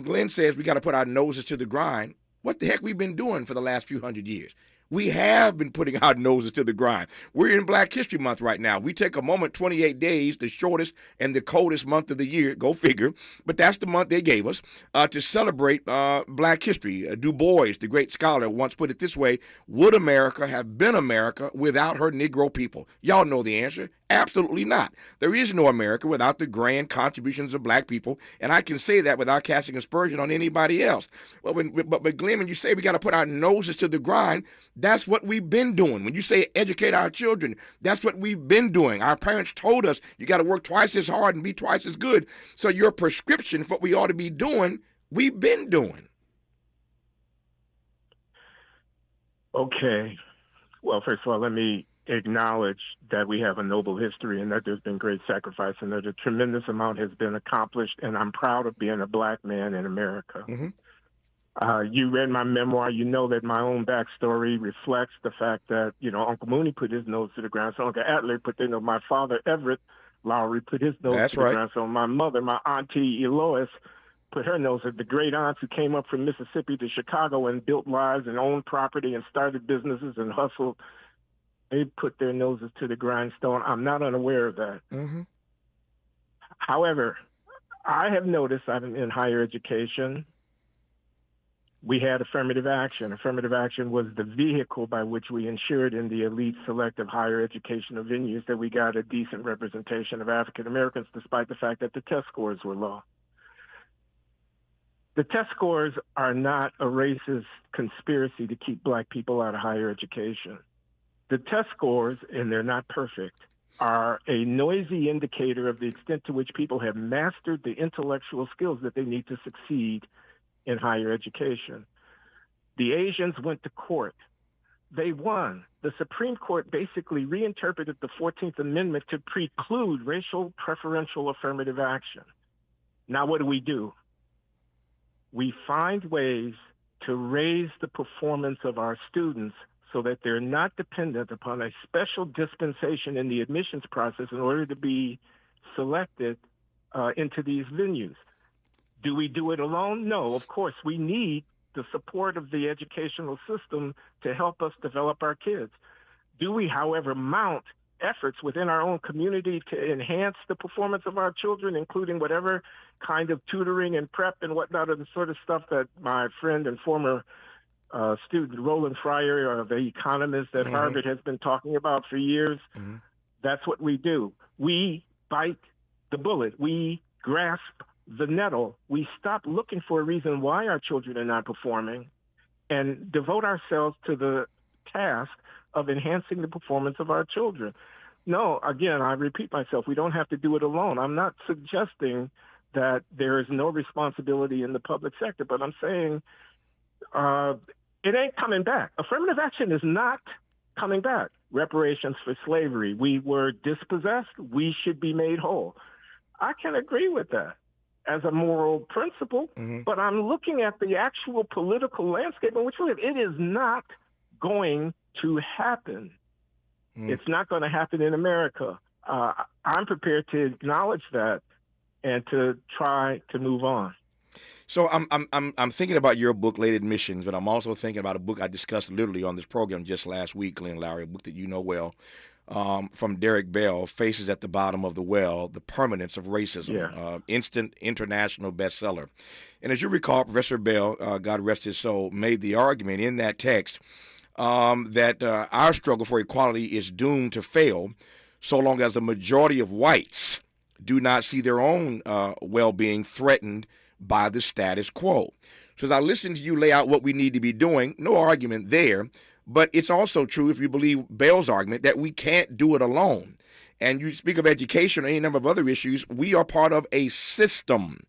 Glenn says we got to put our noses to the grind, what the heck we've been doing for the last few hundred years? We have been putting our noses to the grind. We're in Black History Month right now. We take a moment, 28 days, the shortest and the coldest month of the year, go figure, but that's the month they gave us, to celebrate Black history. Du Bois, the great scholar, once put it this way: would America have been America without her Negro people? Y'all know the answer. Absolutely not. There is no America without the grand contributions of black people, and I can say that without casting aspersion on anybody else. But Glenn, when you say we got to put our noses to the grind, that's what we've been doing. When you say educate our children, that's what we've been doing. Our parents told us you got to work twice as hard and be twice as good. So your prescription for what we ought to be doing, we've been doing. Okay. Well, first of all, let me acknowledge that we have a noble history and that there's been great sacrifice and that a tremendous amount has been accomplished, and I'm proud of being a black man in America. You read my memoir. You know that my own backstory reflects the fact that, Uncle Mooney put his nose to the ground. So Uncle Adler put, my father, Everett Lowry, put his nose to the ground. So my mother, my auntie Elois, put her nose at the great aunts who came up from Mississippi to Chicago and built lives and owned property and started businesses and hustled. They put their noses to the grindstone. I'm not unaware of that. Mm-hmm. However, I have noticed in higher education, we had affirmative action. Affirmative action was the vehicle by which we ensured in the elite selective higher educational venues that we got a decent representation of African Americans, despite the fact that the test scores were low. The test scores are not a racist conspiracy to keep black people out of higher education. The test scores, and they're not perfect, are a noisy indicator of the extent to which people have mastered the intellectual skills that they need to succeed in higher education. The Asians went to court. They won. The Supreme Court basically reinterpreted the 14th Amendment to preclude racial preferential affirmative action. Now what do? We find ways to raise the performance of our students so that they're not dependent upon a special dispensation in the admissions process in order to be selected into these venues. Do we do it alone? No, of course. We need the support of the educational system to help us develop our kids. Do we, however, mount efforts within our own community to enhance the performance of our children, including whatever kind of tutoring and prep and whatnot, of the sort of stuff that my friend and former student Roland Fryer, the economist at Harvard, has been talking about for years? That's what we do. We bite the bullet. We grasp the nettle. We stop looking for a reason why our children are not performing and devote ourselves to the task of enhancing the performance of our children. No, again, I repeat myself, we don't have to do it alone. I'm not suggesting that there is no responsibility in the public sector, but I'm saying it ain't coming back. Affirmative action is not coming back. Reparations for slavery. We were dispossessed. We should be made whole. I can agree with that as a moral principle, but I'm looking at the actual political landscape in which we live. It is not going to happen. It's not going to happen in America. I'm prepared to acknowledge that and to try to move on. So I'm thinking about your book, Late Admissions, but I'm also thinking about a book I discussed literally on this program just last week, Glenn Lowry, a book that you know well, from Derek Bell, Faces at the Bottom of the Well, The Permanence of Racism, instant international bestseller. And as you recall, Professor Bell, God rest his soul, made the argument in that text that our struggle for equality is doomed to fail so long as the majority of whites do not see their own well-being threatened by the status quo. So as I listen to you lay out what we need to be doing, no argument there, but it's also true, if you believe Bell's argument, that we can't do it alone. And you speak of education or any number of other issues, we are part of a system.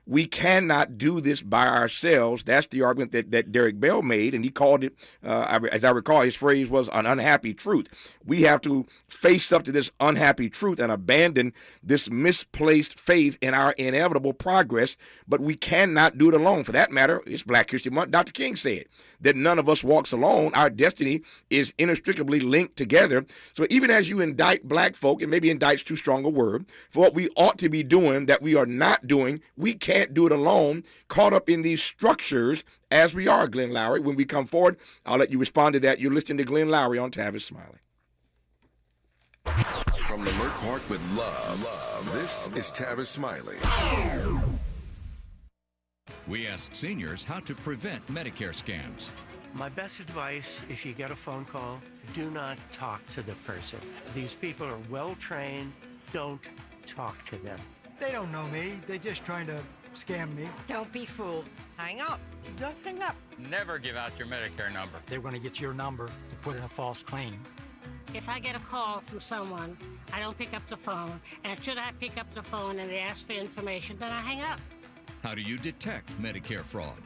We cannot do this by ourselves. That's the argument that Derek Bell made, and he called it, as I recall, his phrase was an unhappy truth. We have to face up to this unhappy truth and abandon this misplaced faith in our inevitable progress, but we cannot do it alone. For that matter, it's Black History Month. Dr. King said that none of us walks alone. Our destiny is inextricably linked together. So even as you indict black folk, and maybe indict's too strong a word, for what we ought to be doing that we are not doing, we can't do it alone, caught up in these structures as we are, Glenn Lowry. When we come forward, I'll let you respond to that. You're listening to Glenn Lowry on Tavis Smiley. From Lamert Park with love, this is Tavis Smiley. We asked seniors how to prevent Medicare scams. My best advice, if you get a phone call, do not talk to the person. These people are well-trained. Don't talk to them. They don't know me. They're just trying to scam me. Don't be fooled. Hang up. Just hang up. Never give out your Medicare number. They're going to get your number to put in a false claim. If I get a call from someone, I don't pick up the phone. And should I pick up the phone and they ask for information, then I hang up. How do you detect Medicare fraud?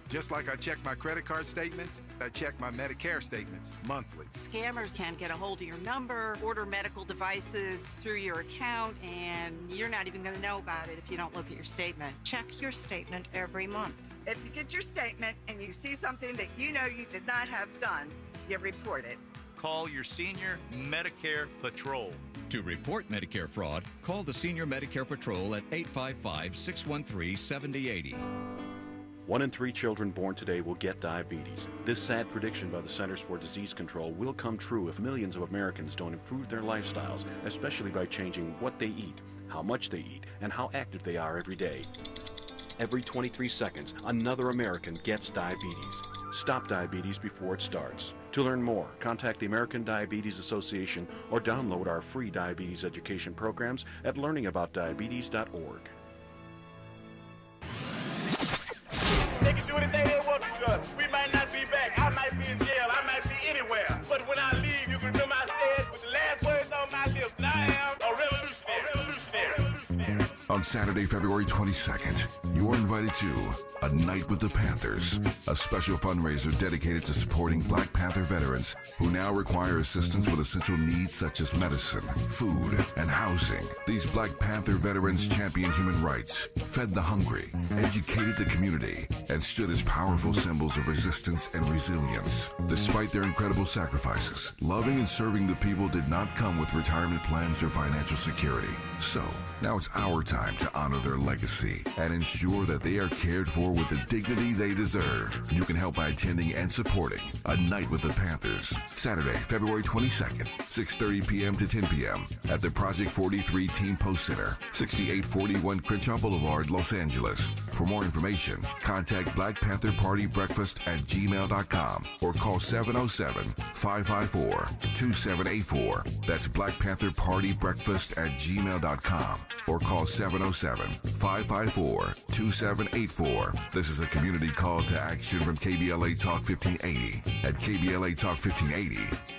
Just like I check my credit card statements, I check my Medicare statements monthly. Scammers can get a hold of your number, order medical devices through your account, and you're not even going to know about it if you don't look at your statement. Check your statement every month. If you get your statement and you see something that you know you did not have done, you report it. Call your senior Medicare Patrol. To report Medicare fraud, call the Senior Medicare Patrol at 855-613-7080. 1 in 3 children born today will get diabetes. This sad prediction by the Centers for Disease Control will come true if millions of Americans don't improve their lifestyles, especially by changing what they eat, how much they eat, and how active they are every day. Every 23 seconds, another American gets diabetes. Stop diabetes before it starts. To learn more, contact the American Diabetes Association or download our free diabetes education programs at learningaboutdiabetes.org. They can do anything they want to us. We might not be back. I might be in jail. I might be anywhere. But when I leave, you can remember I said with the last words on my lips, I am a revolutionary. On Saturday, February 22nd, you are invited to A Night with the Panthers, a special fundraiser dedicated to supporting Black Panther veterans who now require assistance with essential needs such as medicine, food, and housing. These Black Panther veterans championed human rights, fed the hungry, educated the community, and stood as powerful symbols of resistance and resilience. Despite their incredible sacrifices, loving and serving the people did not come with retirement plans or financial security. So, now it's our time to honor their legacy and ensure that they are cared for with the dignity they deserve. You can help by attending and supporting A Night with the Panthers, Saturday, February 22nd, 6:30 p.m. to 10 p.m. at the Project 43 Team Post Center, 6841 Crenshaw Boulevard, Los Angeles. For more information, contact Black Panther Party Breakfast at gmail.com or call 707-554-2784. That's Black Panther Party Breakfast at gmail.com or call 707-554-2784. This is a community call to action from KBLA Talk 1580. At KBLA Talk 1580,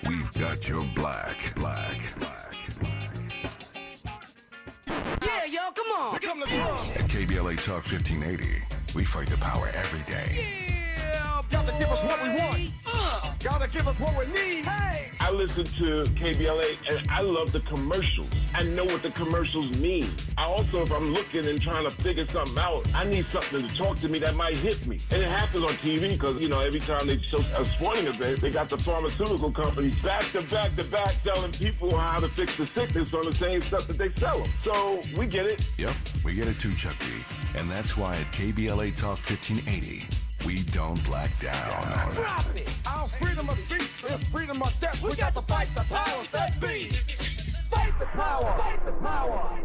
we've got your black. Yeah, yo, come on. Pick up the drum. At KBLA Talk 1580, we fight the power every day. Yeah, gotta give us what we want. Gotta give us what we need. Hey. I listen to KBLA and I love the commercials. I know what the commercials mean. I also, if I'm looking and trying to figure something out, I need something to talk to me that might hit me. And it happens on TV because, every time they show a sporting event, they got the pharmaceutical companies back to back telling people how to fix the sickness on the same stuff that they sell them. So we get it. Yep, we get it too, Chuck D. And that's why at KBLA Talk 1580, we don't black down. Drop it. Our freedom of speech is freedom of death. We got to fight the powers that be. Fight the power. Fight the power.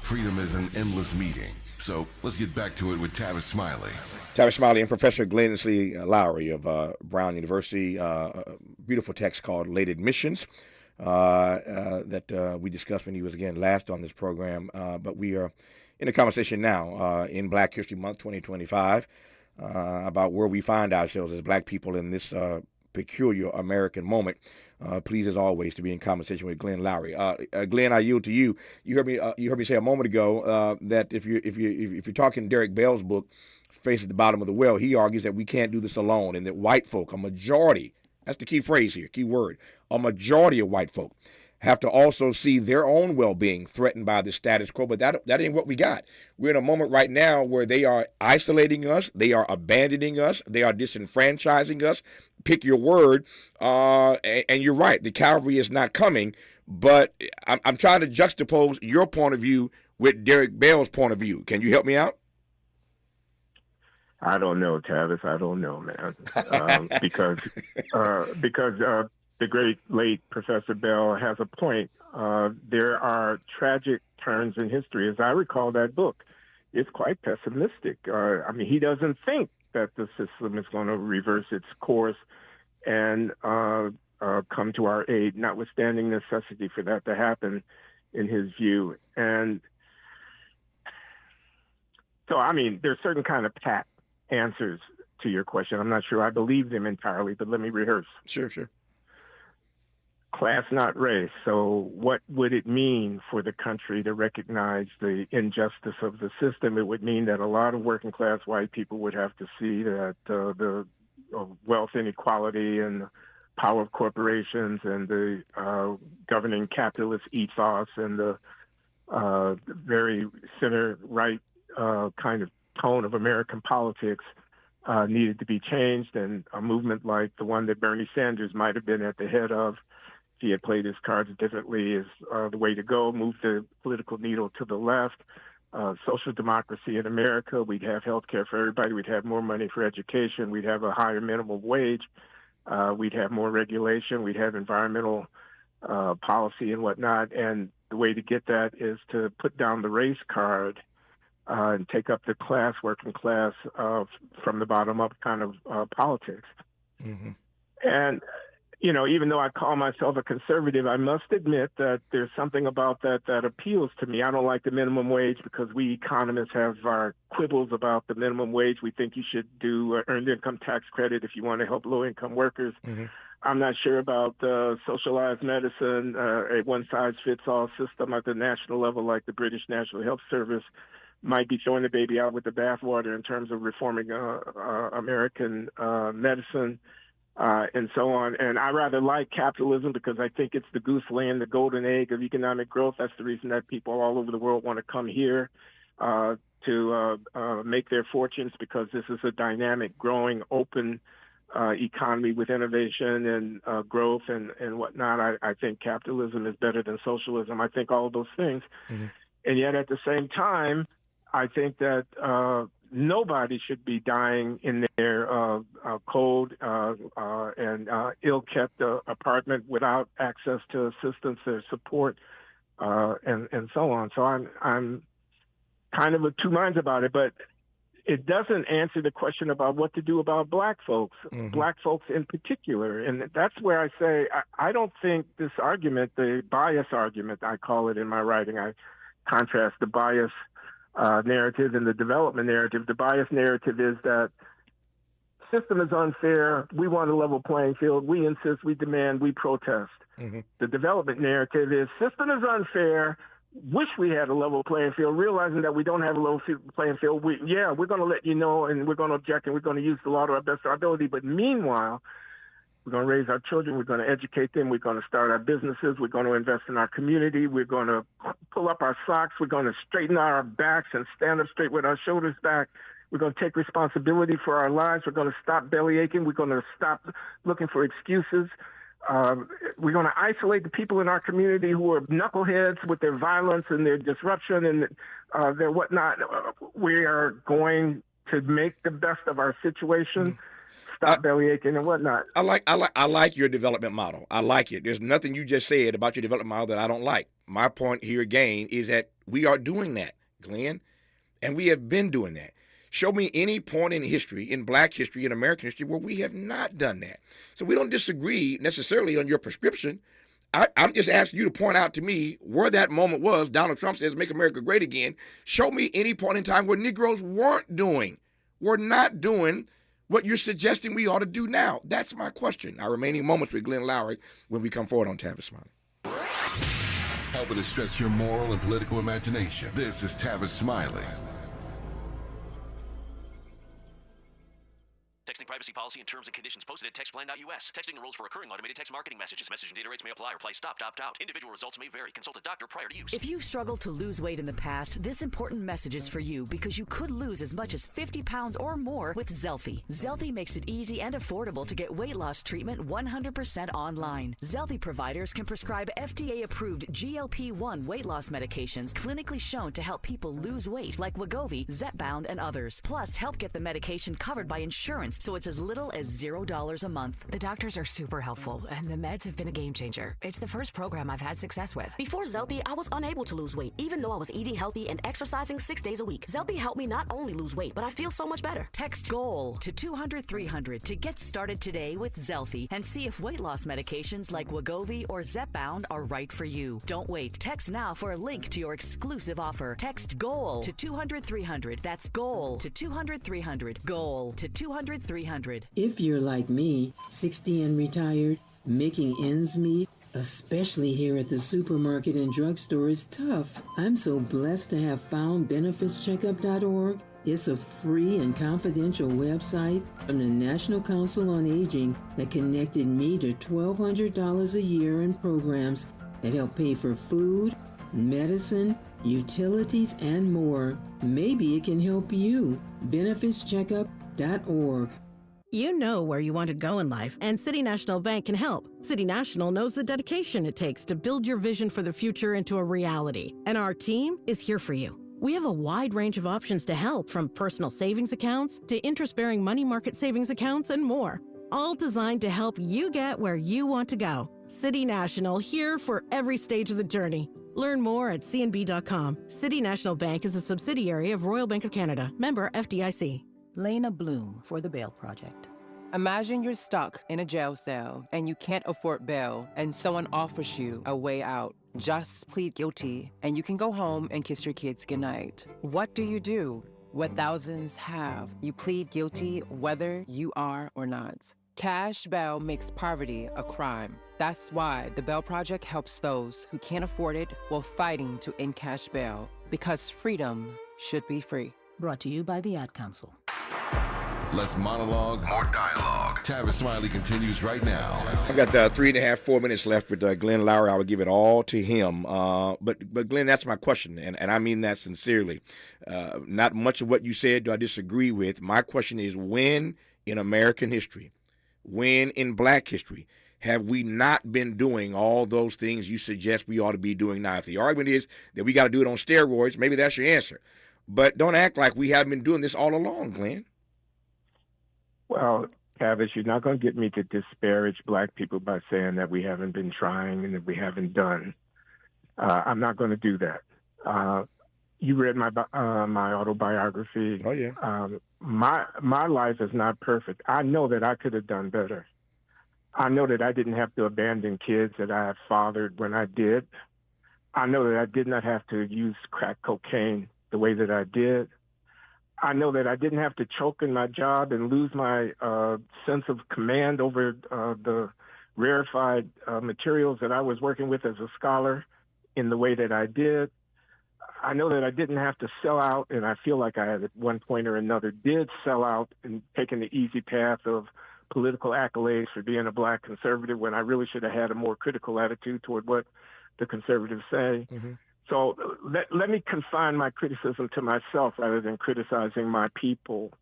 Freedom is an endless meeting. So let's get back to it with Tavis Smiley. Tavis Smiley and Professor Glensley Lowry of Brown University. Beautiful text called Late Admissions that we discussed when he was, again, last on this program. But we are in a conversation now in Black History Month 2025 about where we find ourselves as Black people in this peculiar American moment. Pleased as always to be in conversation with Glenn Lowry. Glenn, I yield to you. You heard me say a moment ago that if you're talking Derek Bell's book, Face at the Bottom of the Well, he argues that we can't do this alone, and that white folk, a majority, that's the key phrase here, key word, a majority of white folk have to also see their own well-being threatened by the status quo. But that ain't what we got. We're in a moment right now where they are isolating us, they are abandoning us, they are disenfranchising us. Pick your word, and you're right. The cavalry is not coming, but I'm trying to juxtapose your point of view with Derek Bell's point of view. Can you help me out? I don't know, Tavis. I don't know, man. Because the great late Professor Bell has a point. There are tragic turns in history. As I recall that book, it's quite pessimistic. He doesn't think that the system is going to reverse its course and come to our aid, notwithstanding necessity for that to happen, in his view. And so, there's certain kind of pat answers to your question. I'm not sure I believe them entirely, but let me rehearse. Sure. class, not race. So what would it mean for the country to recognize the injustice of the system? It would mean that a lot of working class white people would have to see that the wealth inequality and the power of corporations and the governing capitalist ethos and the very center-right kind of tone of American politics needed to be changed, and a movement like the one that Bernie Sanders might have been at the head of, if he had played his cards differently, is the way to go. Move the political needle to the left. Social democracy in America. We'd have health care for everybody. We'd have more money for education. We'd have a higher minimum wage. We'd have more regulation. We'd have environmental policy and whatnot. And the way to get that is to put down the race card and take up the class, working class, from the bottom up kind of politics. Mm-hmm. And, you know, even though I call myself a conservative, I must admit that there's something about that that appeals to me. I don't like the minimum wage because we economists have our quibbles about the minimum wage. We think you should do earned income tax credit if you want to help low-income workers. Mm-hmm. I'm not sure about socialized medicine, a one-size-fits-all system at the national level like the British National Health Service might be throwing the baby out with the bathwater in terms of reforming American medicine. And so on. And I rather like capitalism because I think it's the goose laying the golden egg of economic growth. That's the reason that people all over the world want to come here to make their fortunes, because this is a dynamic, growing, open economy with innovation and growth and whatnot. I think capitalism is better than socialism. I think all of those things. Mm-hmm. And yet at the same time, I think that nobody should be dying in their cold and ill-kept apartment without access to assistance or support and so on. So I'm kind of of two minds about it, but it doesn't answer the question about what to do about black folks, Mm-hmm. black folks in particular. And that's where I say I don't think this argument, the bias argument, I call it in my writing, I contrast the bias narrative and the development narrative. The bias narrative is that system is unfair. We want a level playing field. We insist, we demand, we protest. Mm-hmm. The development narrative is system is unfair. Wish we had a level playing field, realizing that we don't have a level playing field. We're going to let you know, and we're going to object, and we're going to use the law to our best of our ability. But meanwhile, we're going to raise our children. We're going to educate them. We're going to start our businesses. We're going to invest in our community. We're going to pull up our socks. We're going to straighten our backs and stand up straight with our shoulders back. We're going to take responsibility for our lives. We're going to stop belly aching. We're going to stop looking for excuses. We're going to isolate the people in our community who are knuckleheads with their violence and their disruption and their whatnot. We are going to make the best of our situation. Stop belly aching and whatnot. I like your development model. I like it. There's nothing you just said about your development model that I don't like. My point here again is that we are doing that, Glenn, and we have been doing that. Show me any point in history, in black history, in American history, where we have not done that. So we don't disagree necessarily on your prescription. I'm just asking you to point out to me where that moment was. Donald Trump says, make America great again. Show me any point in time where Negroes were not doing what you're suggesting we ought to do now. That's my question. Our remaining moments with Glenn Lowry when we come forward on Tavis Smiley. Helping to stretch your moral and political imagination. This is Tavis Smiley. Texting privacy policy and terms and conditions posted at textplan.us. Texting enrolls for recurring automated text marketing messages. Message and data rates may apply. Reply stop, opt out. Individual results may vary. Consult a doctor prior to use. If you've struggled to lose weight in the past, this important message is for you because you could lose as much as 50 pounds or more with Zelfie. Zelfie makes it easy and affordable to get weight loss treatment 100% online. Zelfie providers can prescribe FDA-approved GLP-1 weight loss medications clinically shown to help people lose weight like Wegovy, Zepbound, and others. Plus, help get the medication covered by insurance so it's as little as $0 a month. The doctors are super helpful, and the meds have been a game changer. It's the first program I've had success with. Before Zelfie, I was unable to lose weight, even though I was eating healthy and exercising 6 days a week. Zelfie helped me not only lose weight, but I feel so much better. Text GOAL to 200-300 to get started today with Zelfie and see if weight loss medications like Wegovy or Zepbound are right for you. Don't wait. Text now for a link to your exclusive offer. Text GOAL to 200-300. That's GOAL to 200-300. GOAL to 200-300. If you're like me, 60 and retired, making ends meet, especially here at the supermarket and drugstore, is tough. I'm so blessed to have found benefitscheckup.org. It's a free and confidential website from the National Council on Aging that connected me to $1,200 a year in programs that help pay for food, medicine, utilities, and more. Maybe it can help you. benefitscheckup.org. You know where you want to go in life, and City National Bank can help. City National knows the dedication it takes to build your vision for the future into a reality, and our team is here for you. We have a wide range of options to help, from personal savings accounts to interest-bearing money market savings accounts and more, all designed to help you get where you want to go. City National, here for every stage of the journey. Learn more at cnb.com. City National Bank is a subsidiary of Royal Bank of Canada, member FDIC. Lena Bloom for the Bail Project. Imagine you're stuck in a jail cell and you can't afford bail, and someone offers you a way out. Just plead guilty and you can go home and kiss your kids goodnight. What do you do? What thousands have. You plead guilty whether you are or not. Cash bail makes poverty a crime. That's why the Bail Project helps those who can't afford it while fighting to end cash bail, because freedom should be free. Brought to you by the Ad Council. Less monologue, more dialogue. Tavis Smiley continues right now. I've got 4 minutes left with Glenn Lowry. I would give it all to him. But Glenn, that's my question, and I mean that sincerely. Not much of what you said do I disagree with. My question is, when in American history, when in Black history, have we not been doing all those things you suggest we ought to be doing now? If the argument is that we got to do it on steroids, maybe that's your answer. But don't act like we haven't been doing this all along, Glenn. Well, Tavis, you're not going to get me to disparage Black people by saying that we haven't been trying and that we haven't done. I'm not going to do that. You read my autobiography. Oh, yeah. My life is not perfect. I know that I could have done better. I know that I didn't have to abandon kids that I have fathered when I did. I know that I did not have to use crack cocaine the way that I did. I know that I didn't have to choke in my job and lose my sense of command over the rarefied materials that I was working with as a scholar in the way that I did. I know that I didn't have to sell out, and I feel like I, at one point or another, did sell out and taken the easy path of political accolades for being a Black conservative when I really should have had a more critical attitude toward what the conservatives say. Mm-hmm. So let me confine my criticism to myself rather than criticizing my people.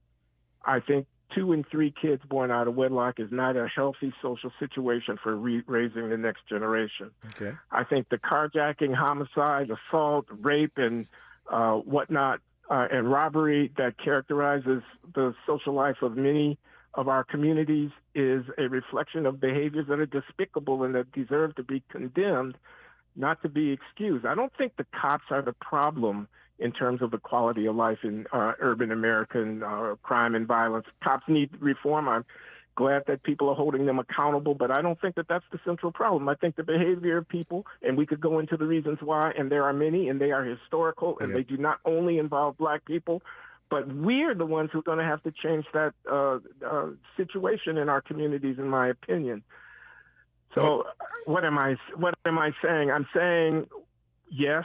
I think 2 and 3 kids born out of wedlock is not a healthy social situation for raising the next generation. Okay. I think the carjacking, homicide, assault, rape, and whatnot, and robbery that characterizes the social life of many of our communities is a reflection of behaviors that are despicable and that deserve to be condemned, not to be excused. I don't think the cops are the problem in terms of the quality of life in urban American crime and violence. Cops need reform. I'm glad that people are holding them accountable, but I don't think that that's the central problem. I think the behavior of people, and we could go into the reasons why, and there are many, and they are historical, and they do not only involve Black people, but we're the ones who are going to have to change that situation in our communities, in my opinion. So what am I saying? I'm saying, yes,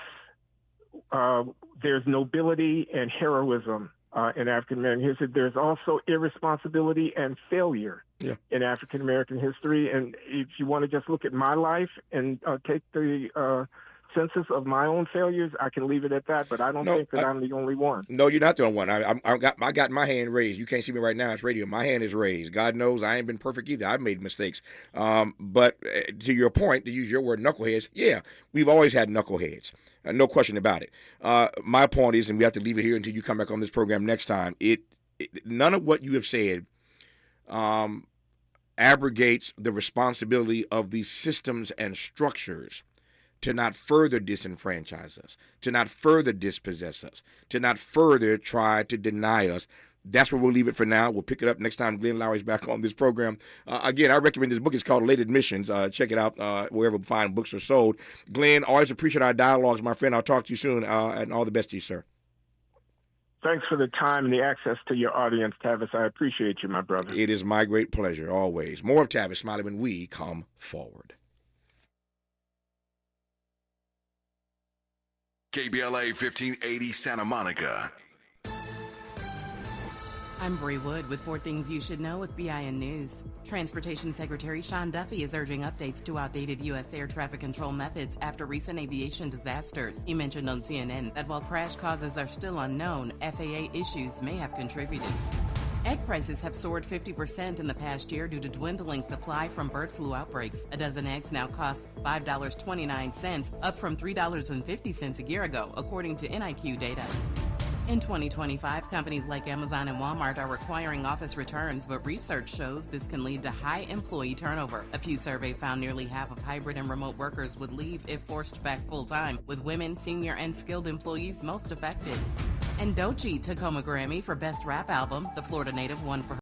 there's nobility and heroism in African American history. There's also irresponsibility and failure in African American history. And if you want to just look at my life and take the census of my own failures, I can leave it at that. But I don't think that I'm the only one. No, you're not the only one. I got my hand raised. You can't see me right now. It's radio. My hand is raised. God knows I ain't been perfect either. I've made mistakes. But to your point, to use your word, knuckleheads, yeah, we've always had knuckleheads. No question about it. My point is, and we have to leave it here until you come back on this program next time, none of what you have said abrogates the responsibility of these systems and structures to not further disenfranchise us, to not further dispossess us, to not further try to deny us. That's where we'll leave it for now. We'll pick it up next time Glenn Lowry's back on this program. Again, I recommend this book. It's called Late Admissions. Check it out wherever fine books are sold. Glenn, always appreciate our dialogues, my friend. I'll talk to you soon, and all the best to you, sir. Thanks for the time and the access to your audience, Tavis. I appreciate you, my brother. It is my great pleasure, always. More of Tavis Smiley when we come forward. KBLA 1580 Santa Monica. I'm Bree Wood with 4 Things You Should Know with BIN News. Transportation Secretary Sean Duffy is urging updates to outdated U.S. air traffic control methods after recent aviation disasters. He mentioned on CNN that while crash causes are still unknown, FAA issues may have contributed. Egg prices have soared 50% in the past year due to dwindling supply from bird flu outbreaks. A dozen eggs now costs $5.29, up from $3.50 a year ago, according to NIQ data. In 2025, companies like Amazon and Walmart are requiring office returns, but research shows this can lead to high employee turnover. A Pew survey found nearly half of hybrid and remote workers would leave if forced back full-time, with women, senior, and skilled employees most affected. And Doechii took home a Grammy for Best Rap Album. The Florida native won for